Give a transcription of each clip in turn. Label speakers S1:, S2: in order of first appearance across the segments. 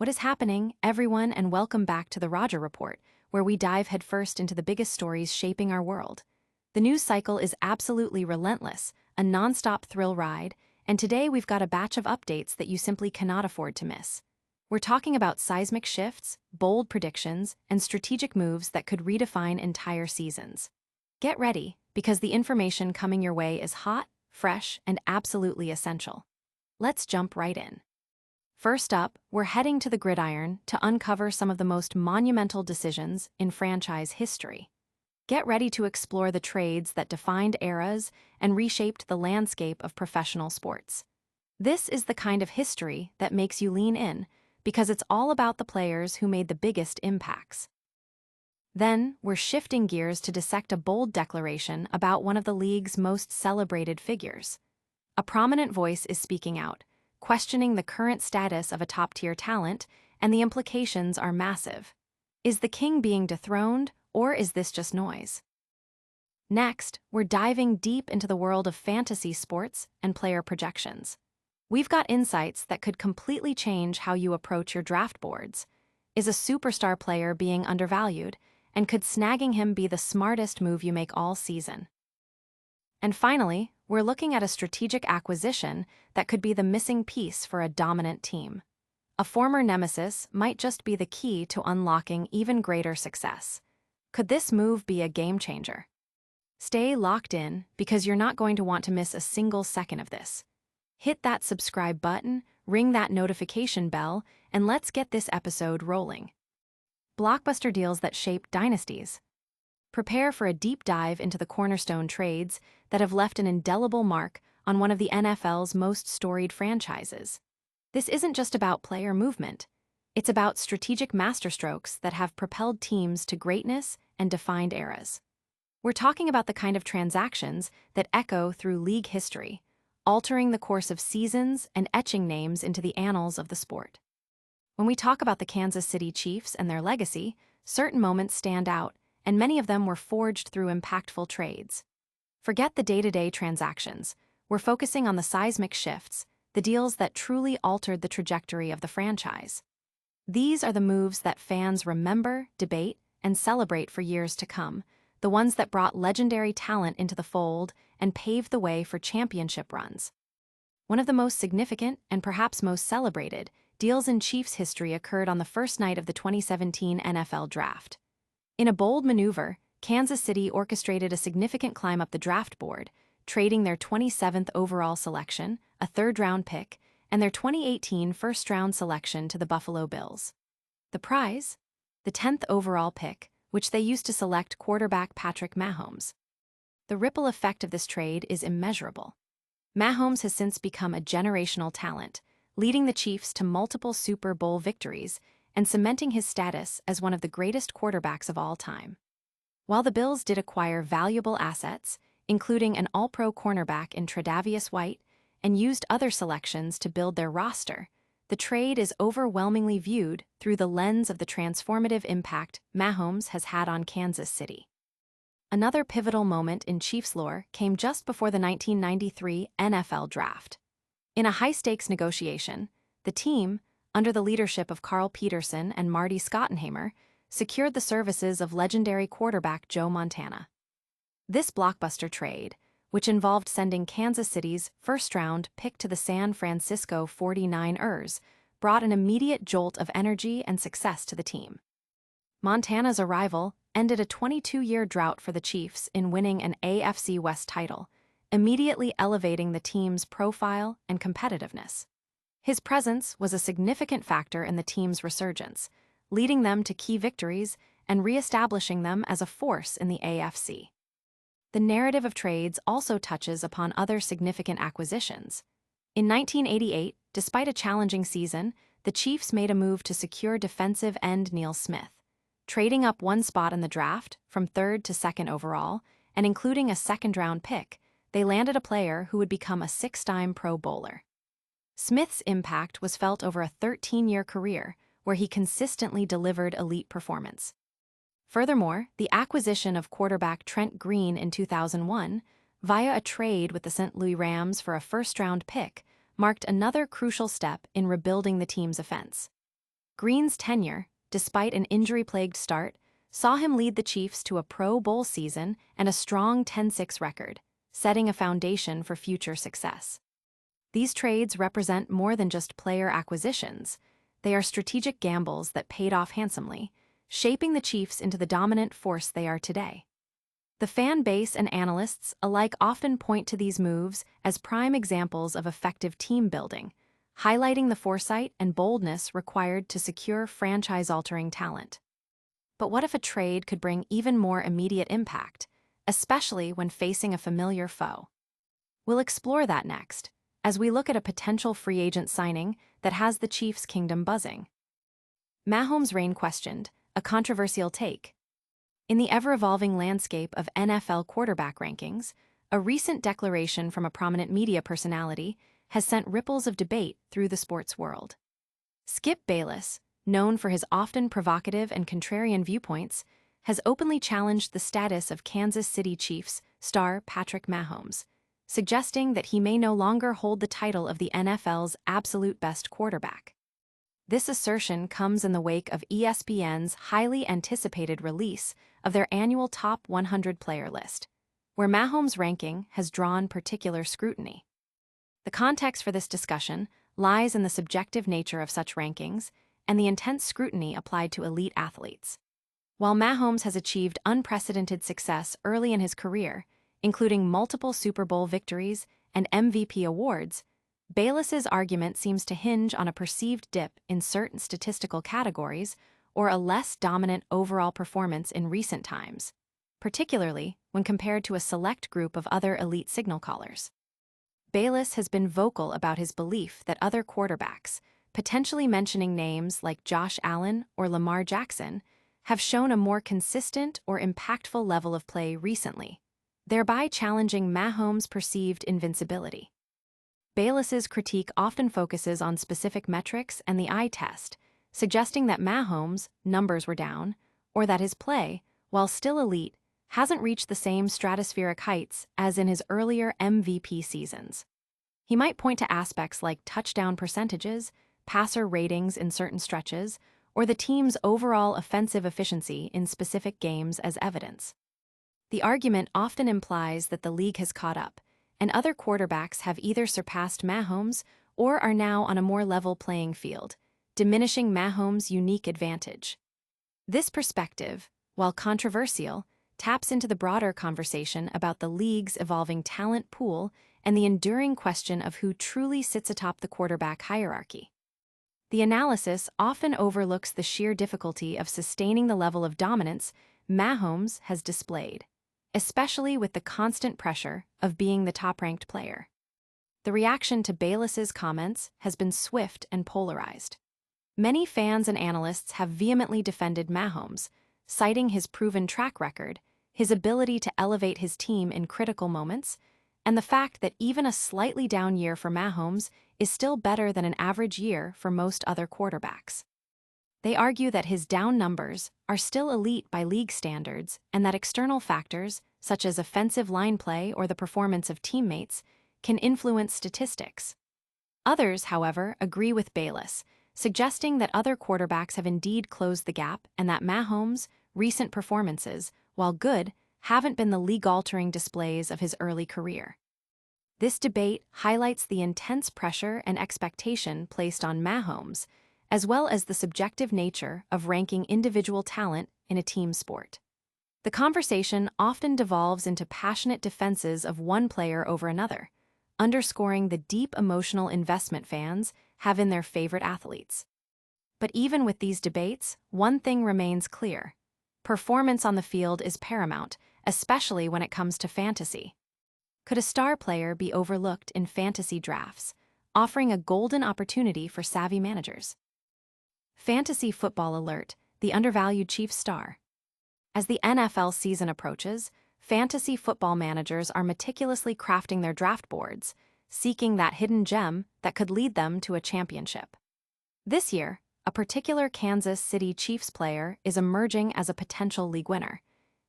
S1: What is happening, everyone, and welcome back to the Roger Report, where we dive headfirst into the biggest stories shaping our world. The news cycle is absolutely relentless, a nonstop thrill ride, and today we've got a batch of updates that you simply cannot afford to miss. We're talking about seismic shifts, bold predictions, and strategic moves that could redefine entire seasons. Get ready, because the information coming your way is hot, fresh, and absolutely essential. Let's jump right in. First up, we're heading to the gridiron to uncover some of the most monumental decisions in franchise history. Get ready to explore the trades that defined eras and reshaped the landscape of professional sports. This is the kind of history that makes you lean in, because it's all about the players who made the biggest impacts. Then, we're shifting gears to dissect a bold declaration about one of the league's most celebrated figures. A prominent voice is speaking out, questioning the current status of a top-tier talent, and the implications are massive. Is the king being dethroned, or is this just noise? Next, we're diving deep into the world of fantasy sports and player projections. We've got insights that could completely change how you approach your draft boards. Is a superstar player being undervalued, and could snagging him be the smartest move you make all season? And finally, we're looking at a strategic acquisition that could be the missing piece for a dominant team. A former nemesis might just be the key to unlocking even greater success. Could this move be a game changer? Stay locked in, because you're not going to want to miss a single second of this. Hit that subscribe button, ring that notification bell, and let's get this episode rolling. Blockbuster deals that shape dynasties. Prepare for a deep dive into the cornerstone trades that have left an indelible mark on one of the NFL's most storied franchises. This isn't just about player movement. It's about strategic masterstrokes that have propelled teams to greatness and defined eras. We're talking about the kind of transactions that echo through league history, altering the course of seasons and etching names into the annals of the sport. When we talk about the Kansas City Chiefs and their legacy, certain moments stand out, and many of them were forged through impactful trades. Forget the day-to-day transactions. We're focusing on the seismic shifts, the deals that truly altered the trajectory of the franchise. These are the moves that fans remember, debate, and celebrate for years to come, the ones that brought legendary talent into the fold and paved the way for championship runs. One of the most significant and perhaps most celebrated deals in Chiefs history occurred on the first night of the 2017 NFL Draft. In a bold maneuver, Kansas City orchestrated a significant climb up the draft board, trading their 27th overall selection, a third-round pick, and their 2018 first-round selection to the Buffalo Bills. The prize? The 10th overall pick, which they used to select quarterback Patrick Mahomes. The ripple effect of this trade is immeasurable. Mahomes has since become a generational talent, leading the Chiefs to multiple Super Bowl victories and cementing his status as one of the greatest quarterbacks of all time. While the Bills did acquire valuable assets, including an all-pro cornerback in Tre'Davious White, and used other selections to build their roster, the trade is overwhelmingly viewed through the lens of the transformative impact Mahomes has had on Kansas City. Another pivotal moment in Chiefs lore came just before the 1993 NFL Draft. In a high-stakes negotiation, the team, under the leadership of Carl Peterson and Marty Schottenheimer, secured the services of legendary quarterback Joe Montana. This blockbuster trade, which involved sending Kansas City's first-round pick to the San Francisco 49ers, brought an immediate jolt of energy and success to the team. Montana's arrival ended a 22-year drought for the Chiefs in winning an AFC West title, immediately elevating the team's profile and competitiveness. His presence was a significant factor in the team's resurgence, leading them to key victories and re-establishing them as a force in the AFC. The narrative of trades also touches upon other significant acquisitions. In 1988, despite a challenging season, the Chiefs made a move to secure defensive end Neil Smith, trading up one spot in the draft from 3rd to 2nd overall, and including a second-round pick. They landed a player who would become a 6-time Pro Bowler. Smith's impact was felt over a 13-year career, where he consistently delivered elite performance. Furthermore, the acquisition of quarterback Trent Green in 2001, via a trade with the St. Louis Rams for a first-round pick, marked another crucial step in rebuilding the team's offense. Green's tenure, despite an injury-plagued start, saw him lead the Chiefs to a Pro Bowl season and a strong 10-6 record, setting a foundation for future success. These trades represent more than just player acquisitions. They are strategic gambles that paid off handsomely, shaping the Chiefs into the dominant force they are today. The fan base and analysts alike often point to these moves as prime examples of effective team building, highlighting the foresight and boldness required to secure franchise-altering talent. But what if a trade could bring even more immediate impact, especially when facing a familiar foe? We'll explore that next, as we look at a potential free agent signing that has the Chiefs' kingdom buzzing. Mahomes' reign questioned, a controversial take. In the ever-evolving landscape of NFL quarterback rankings, a recent declaration from a prominent media personality has sent ripples of debate through the sports world. Skip Bayless, known for his often provocative and contrarian viewpoints, has openly challenged the status of Kansas City Chiefs star Patrick Mahomes, suggesting that he may no longer hold the title of the NFL's absolute best quarterback. This assertion comes in the wake of ESPN's highly anticipated release of their annual Top 100 player list, where Mahomes' ranking has drawn particular scrutiny. The context for this discussion lies in the subjective nature of such rankings and the intense scrutiny applied to elite athletes. While Mahomes has achieved unprecedented success early in his career, including multiple Super Bowl victories and MVP awards, Bayless's argument seems to hinge on a perceived dip in certain statistical categories or a less dominant overall performance in recent times, particularly when compared to a select group of other elite signal callers. Bayless has been vocal about his belief that other quarterbacks, potentially mentioning names like Josh Allen or Lamar Jackson, have shown a more consistent or impactful level of play recently, thereby challenging Mahomes' perceived invincibility. Bayless's critique often focuses on specific metrics and the eye test, suggesting that Mahomes' numbers were down, or that his play, while still elite, hasn't reached the same stratospheric heights as in his earlier MVP seasons. He might point to aspects like touchdown percentages, passer ratings in certain stretches, or the team's overall offensive efficiency in specific games as evidence. The argument often implies that the league has caught up, and other quarterbacks have either surpassed Mahomes or are now on a more level playing field, diminishing Mahomes' unique advantage. This perspective, while controversial, taps into the broader conversation about the league's evolving talent pool and the enduring question of who truly sits atop the quarterback hierarchy. The analysis often overlooks the sheer difficulty of sustaining the level of dominance Mahomes has displayed, especially with the constant pressure of being the top-ranked player. The reaction to Bayless's comments has been swift and polarized. Many fans and analysts have vehemently defended Mahomes, citing his proven track record, his ability to elevate his team in critical moments, and the fact that even a slightly down year for Mahomes is still better than an average year for most other quarterbacks. They argue that his down numbers are still elite by league standards and that external factors, such as offensive line play or the performance of teammates, can influence statistics. Others, however, agree with Bayless, suggesting that other quarterbacks have indeed closed the gap and that Mahomes' recent performances, while good, haven't been the league-altering displays of his early career. This debate highlights the intense pressure and expectation placed on Mahomes, as well as the subjective nature of ranking individual talent in a team sport. The conversation often devolves into passionate defenses of one player over another, underscoring the deep emotional investment fans have in their favorite athletes. But even with these debates, one thing remains clear. Performance on the field is paramount, especially when it comes to fantasy. Could a star player be overlooked in fantasy drafts, offering a golden opportunity for savvy managers? Fantasy football alert, the undervalued Chiefs star. As the NFL season approaches, fantasy football managers are meticulously crafting their draft boards, seeking that hidden gem that could lead them to a championship. This year, a particular Kansas City Chiefs player is emerging as a potential league winner,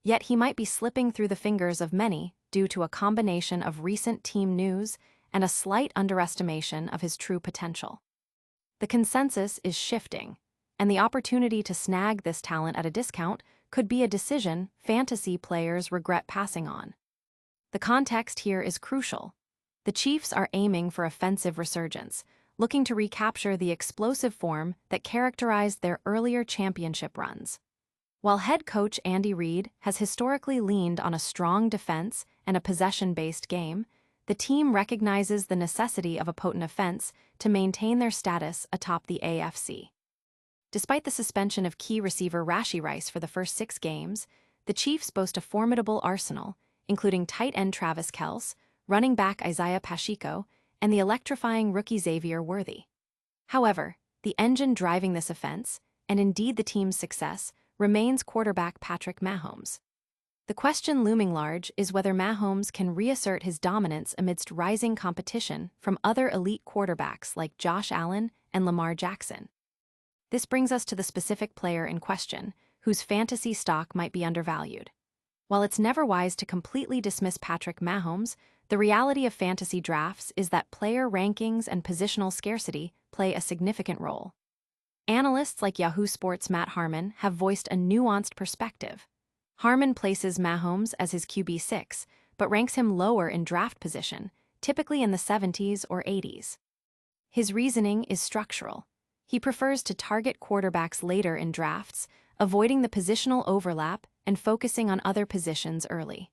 S1: yet he might be slipping through the fingers of many due to a combination of recent team news and a slight underestimation of his true potential. The consensus is shifting. and the opportunity to snag this talent at a discount could be a decision fantasy players regret passing on. The context here is crucial. The Chiefs are aiming for offensive resurgence, looking to recapture the explosive form that characterized their earlier championship runs. While head coach Andy Reid has historically leaned on a strong defense and a possession-based game, the team recognizes the necessity of a potent offense to maintain their status atop the AFC. Despite the suspension of key receiver Rashee Rice for the first 6 games, the Chiefs boast a formidable arsenal, including tight end Travis Kelce, running back Isaiah Pacheco, and the electrifying rookie Xavier. However, the engine driving this offense, and indeed the team's success, remains quarterback Patrick Mahomes. The question looming large is whether Mahomes can reassert his dominance amidst rising competition from other elite quarterbacks like Josh Allen and Lamar Jackson. This brings us to the specific player in question, whose fantasy stock might be undervalued. While it's never wise to completely dismiss Patrick Mahomes, the reality of fantasy drafts is that player rankings and positional scarcity play a significant role. Analysts like Yahoo Sports' Matt Harmon have voiced a nuanced perspective. Harmon places Mahomes as his QB6, but ranks him lower in draft position, typically in the 70s or 80s. His reasoning is structural. He prefers to target quarterbacks later in drafts, avoiding the positional overlap and focusing on other positions early.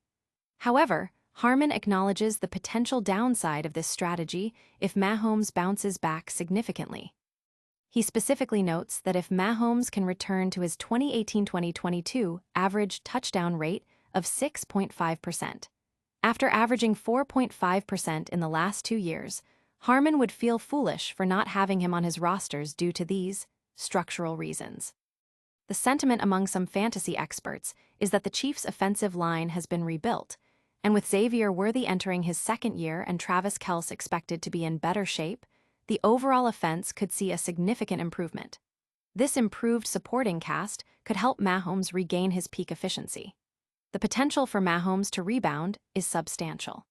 S1: However, Harmon acknowledges the potential downside of this strategy if Mahomes bounces back significantly. He specifically notes that if Mahomes can return to his 2018-2022 average touchdown rate of 6.5%, after averaging 4.5% in the last 2 years, Harmon would feel foolish for not having him on his rosters due to these structural reasons. The sentiment among some fantasy experts is that the Chiefs' offensive line has been rebuilt, and with Xavier entering his 2nd year and Travis Kelce expected to be in better shape, the overall offense could see a significant improvement. This improved supporting cast could help Mahomes regain his peak efficiency. The potential for Mahomes to rebound is substantial.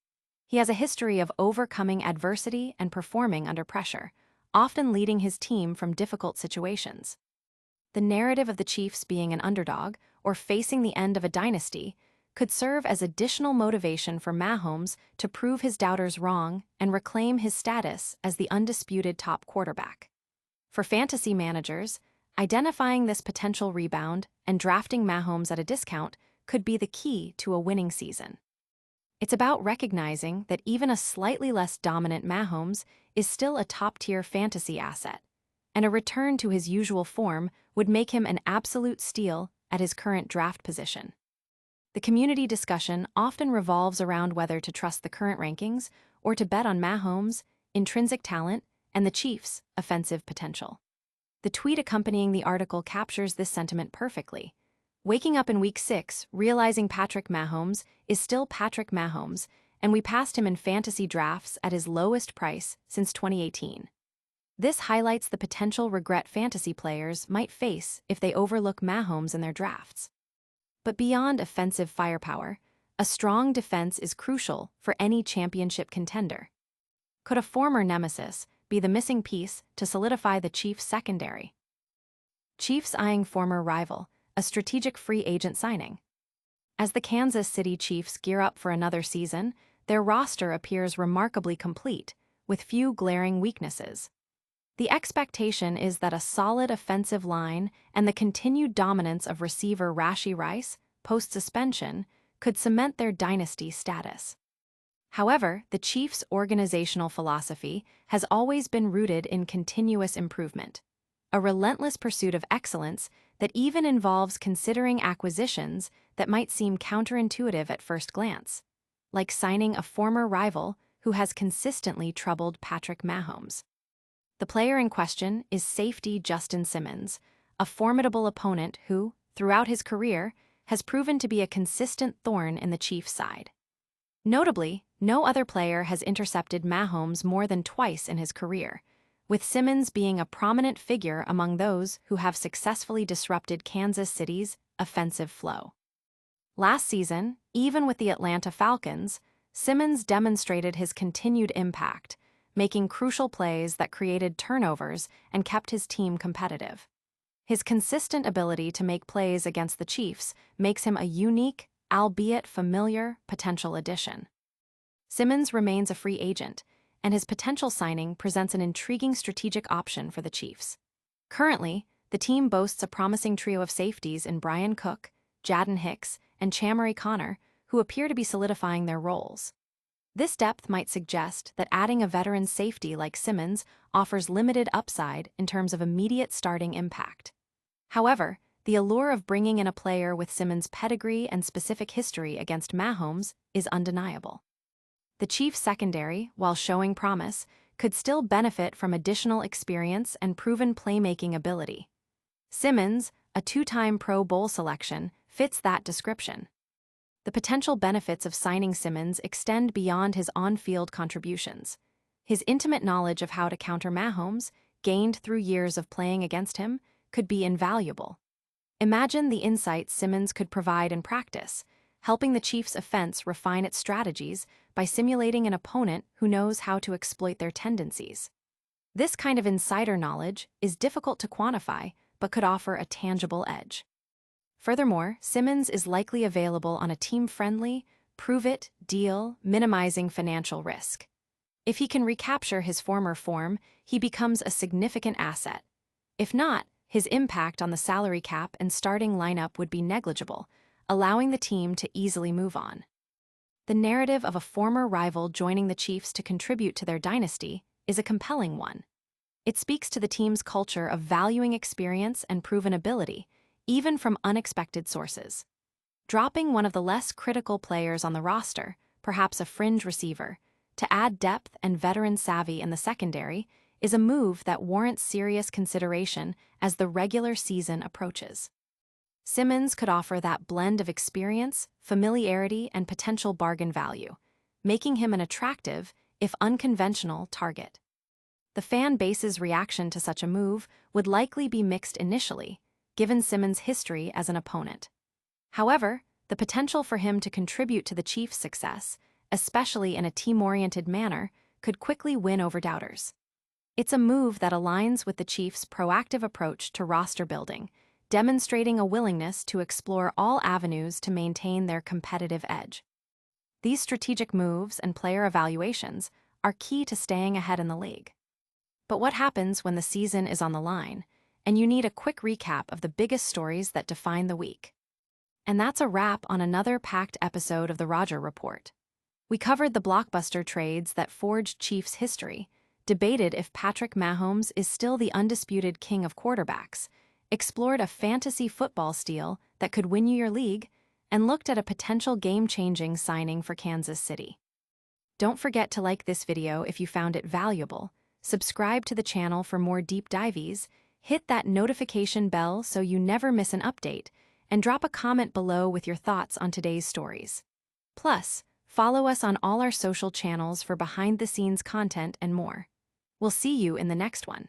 S1: He has a history of overcoming adversity and performing under pressure, often leading his team from difficult situations. The narrative of the Chiefs being an underdog or facing the end of a dynasty could serve as additional motivation for Mahomes to prove his doubters wrong and reclaim his status as the undisputed top quarterback. For fantasy managers, identifying this potential rebound and drafting Mahomes at a discount could be the key to a winning season. It's about recognizing that even a slightly less dominant Mahomes is still a top-tier fantasy asset, and a return to his usual form would make him an absolute steal at his current draft position. The community discussion often revolves around whether to trust the current rankings or to bet on Mahomes' intrinsic talent and the Chiefs' offensive potential. The tweet accompanying the article captures this sentiment perfectly. Waking up in Week 6, realizing Patrick Mahomes is still Patrick Mahomes, and we passed him in fantasy drafts at his lowest price since 2018. This highlights the potential regret fantasy players might face if they overlook Mahomes in their drafts. But beyond offensive firepower, a strong defense is crucial for any championship contender. Could a former nemesis be the missing piece to solidify the Chiefs' secondary? Chiefs eyeing former rival, a strategic free agent signing. As the Kansas City Chiefs gear up for another season, their roster appears remarkably complete, with few glaring weaknesses. The expectation is that a solid offensive line and the continued dominance of receiver Rashee Rice, post-suspension, could cement their dynasty status. However, the Chiefs' organizational philosophy has always been rooted in continuous improvement, a relentless pursuit of excellence that even involves considering acquisitions that might seem counterintuitive at first glance, like signing a former rival who has consistently troubled Patrick Mahomes. The player in question is safety Justin Simmons, a formidable opponent who, throughout his career, has proven to be a consistent thorn in the Chiefs' side. Notably, no other player has intercepted Mahomes more than twice in his career, with Simmons being a prominent figure among those who have successfully disrupted Kansas City's offensive flow. Last season, even with the Atlanta Falcons, Simmons demonstrated his continued impact, making crucial plays that created turnovers and kept his team competitive. His consistent ability to make plays against the Chiefs makes him a unique, albeit familiar, potential addition. Simmons remains a free agent, and his potential signing presents an intriguing strategic option for the Chiefs. Currently, the team boasts a promising trio of safeties in Brian Cook, Jadon Hicks, and Chamery Connor, who appear to be solidifying their roles. This depth might suggest that adding a veteran safety like Simmons offers limited upside in terms of immediate starting impact. However, the allure of bringing in a player with Simmons' pedigree and specific history against Mahomes is undeniable. The Chiefs' secondary, while showing promise, could still benefit from additional experience and proven playmaking ability. Simmons, a two-time Pro Bowl selection, fits that description. The potential benefits of signing Simmons extend beyond his on-field contributions. His intimate knowledge of how to counter Mahomes, gained through years of playing against him, could be invaluable. Imagine the insights Simmons could provide in practice, helping the Chiefs' offense refine its strategies by simulating an opponent who knows how to exploit their tendencies. This kind of insider knowledge is difficult to quantify, but could offer a tangible edge. Furthermore, Simmons is likely available on a team-friendly, prove-it deal, minimizing financial risk. If he can recapture his former form, he becomes a significant asset. If not, his impact on the salary cap and starting lineup would be negligible, allowing the team to easily move on. The narrative of a former rival joining the Chiefs to contribute to their dynasty is a compelling one. It speaks to the team's culture of valuing experience and proven ability, even from unexpected sources. Dropping one of the less critical players on the roster, perhaps a fringe receiver, to add depth and veteran savvy in the secondary is a move that warrants serious consideration as the regular season approaches. Simmons could offer that blend of experience, familiarity, and potential bargain value, making him an attractive, if unconventional, target. The fan base's reaction to such a move would likely be mixed initially, given Simmons' history as an opponent. However, the potential for him to contribute to the Chiefs' success, especially in a team-oriented manner, could quickly win over doubters. It's a move that aligns with the Chiefs' proactive approach to roster building, demonstrating a willingness to explore all avenues to maintain their competitive edge. These strategic moves and player evaluations are key to staying ahead in the league. But what happens when the season is on the line, and you need a quick recap of the biggest stories that define the week? And that's a wrap on another packed episode of the Roger Report. We covered the blockbuster trades that forged Chiefs history, debated if Patrick Mahomes is still the undisputed king of quarterbacks, explored a fantasy football steal that could win you your league, and looked at a potential game-changing signing for Kansas City. Don't forget to like this video if you found it valuable, subscribe to the channel for more deep dives, hit that notification bell so you never miss an update, and drop a comment below with your thoughts on today's stories. Plus, follow us on all our social channels for behind-the-scenes content and more. We'll see you in the next one.